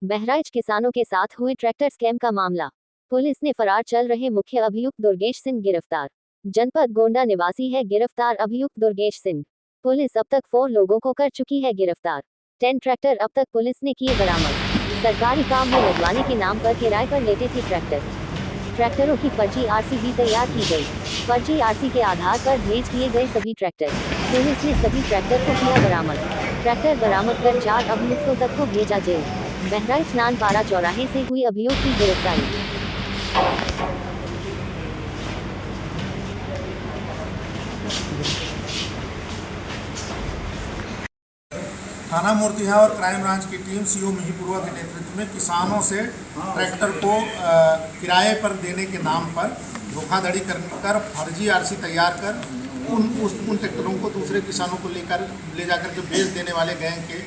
बहराइच किसानों के साथ हुए ट्रैक्टर स्कैम का मामला। पुलिस ने फरार चल रहे मुख्य अभियुक्त दुर्गेश सिंह गिरफ्तार। जनपद गोंडा निवासी है गिरफ्तार अभियुक्त दुर्गेश सिंह। पुलिस अब तक 4 लोगों को कर चुकी है गिरफ्तार। 10 ट्रैक्टर अब तक पुलिस ने किए बरामद। सरकारी काम में लगवाने के नाम पर किराए पर लेते थे ट्रैक्टरों की फर्जी आरसी भी तैयार की गई। फर्जी आरसी के आधार पर भेज दिए गए सभी ट्रैक्टर। पुलिस ने सभी ट्रैक्टर को किया बरामद। ट्रैक्टर बरामद कर 4 अभियुक्तों तक को भेजा जेल। बहराइच नानपारा चौराहे से हुई अभियुक्त की गिरफ्तारी। थाना मूर्तिहा और क्राइम ब्रांच की टीम सीओ मिहीपुरवा के नेतृत्व में किसानों से ट्रैक्टर को किराए पर देने के नाम पर धोखाधड़ी कर फर्जी आरसी तैयार कर उन ट्रैक्टरों को दूसरे किसानों को ले जाकर के बेच देने वाले गैंग के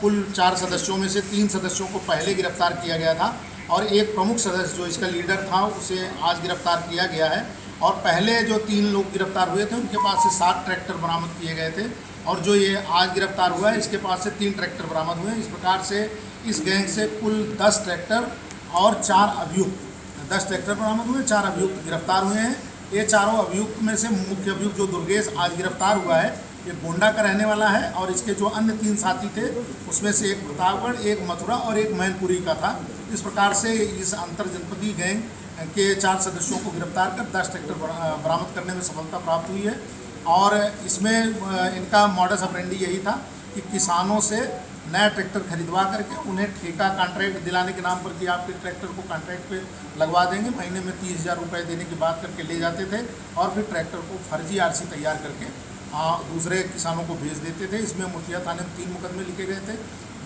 कुल 4 सदस्यों में से 3 सदस्यों को पहले गिरफ्तार किया गया था और एक प्रमुख सदस्य जो इसका लीडर था उसे आज गिरफ्तार किया गया है। और पहले जो 3 लोग गिरफ्तार हुए थे उनके पास से 7 ट्रैक्टर बरामद किए गए थे और जो ये आज गिरफ्तार हुआ है इसके पास से 3 ट्रैक्टर बरामद हुए हैं। इस प्रकार से इस गैंग से कुल 10 ट्रैक्टर और 4 अभियुक्त 10 ट्रैक्टर बरामद हुए, 4 अभियुक्त गिरफ्तार हुए हैं। ये चारों अभियुक्त में से मुख्य अभियुक्त जो दुर्गेश आज गिरफ्तार हुआ है ये गोंडा का रहने वाला है और इसके जो अन्य 3 साथी थे उसमें से एक प्रतापगढ़, एक मथुरा और एक मैनपुरी का था। इस प्रकार से इस अंतर जनपदीय गैंग के 4 सदस्यों को गिरफ्तार कर 10 ट्रैक्टर बरामद करने में सफलता प्राप्त हुई है। और इसमें इनका मॉडस ऑपरेंडी यही था कि किसानों से नया ट्रैक्टर खरीदवा करके उन्हें ठेका कॉन्ट्रैक्ट दिलाने के नाम पर कि आपके ट्रैक्टर को कॉन्ट्रैक्ट पे लगवा देंगे, महीने में 30,000 रुपये देने की बात करके ले जाते थे और फिर ट्रैक्टर को फर्जी आरसी तैयार करके दूसरे किसानों को भेज देते थे। इसमें मूर्तिहा थाने में 3 मुकदमे लिखे गए थे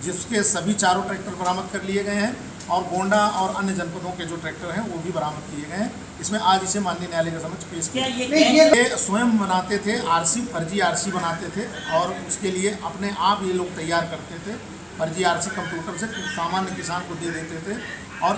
जिसके सभी चारों ट्रैक्टर बरामद कर लिए गए हैं और गोंडा और अन्य जनपदों के जो ट्रैक्टर हैं वो भी बरामद किए गए हैं। इसमें आज इसे माननीय न्यायालय के समक्ष पेश किया। ये स्वयं बनाते थे आरसी, फर्जी आरसी बनाते थे और उसके लिए अपने आप ये लोग तैयार करते थे। फर्जी आरसी कंप्यूटर से सामान्य किसान को दे देते थे और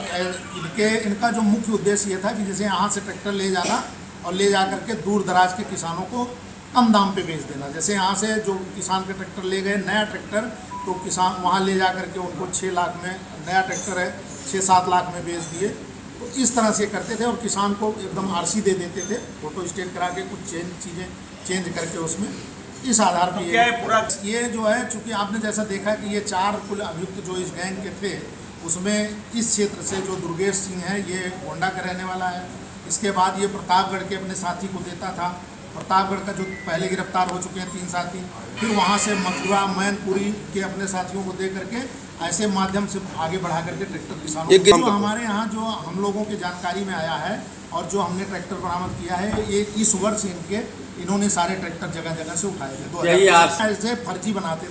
इनका जो मुख्य उद्देश्य ये था कि जैसे यहाँ से ट्रैक्टर ले जाना और ले जा करके दूर दराज के किसानों को कम दाम पे बेच देना। जैसे यहाँ से जो किसान के ट्रैक्टर ले गए नया ट्रैक्टर तो किसान वहाँ ले जा करके उनको 6 लाख में, नया ट्रैक्टर है 6-7 लाख में बेच दिए। तो इस तरह से करते थे और किसान को एकदम आरसी दे देते थे, फोटो स्टेट करा के कुछ चीज़ें चेंज करके उसमें। इस आधार पर क्या है पूरा ये जो है, चूँकि आपने जैसा देखा कि ये 4 कुल अभियुक्त जो इस गैंग के थे उसमें इस क्षेत्र से जो दुर्गेश सिंह है ये गोंडा का रहने वाला है। इसके बाद ये प्रतापगढ़ के अपने साथी को देता था। प्रतापगढ़ का जो पहले गिरफ्तार हो चुके हैं 3 साथी, फिर वहाँ से मथुरा, मैनपुरी के अपने साथियों को दे करके ऐसे माध्यम से आगे बढ़ा करके ट्रैक्टर किसानों को जो हमारे यहाँ जो हम लोगों की जानकारी में आया है और जो हमने ट्रैक्टर बरामद किया है ये इस वर्ष इन्होंने सारे ट्रैक्टर जगह जगह से उठाए थे। 2000 ऐसे फर्जी बनाते थे।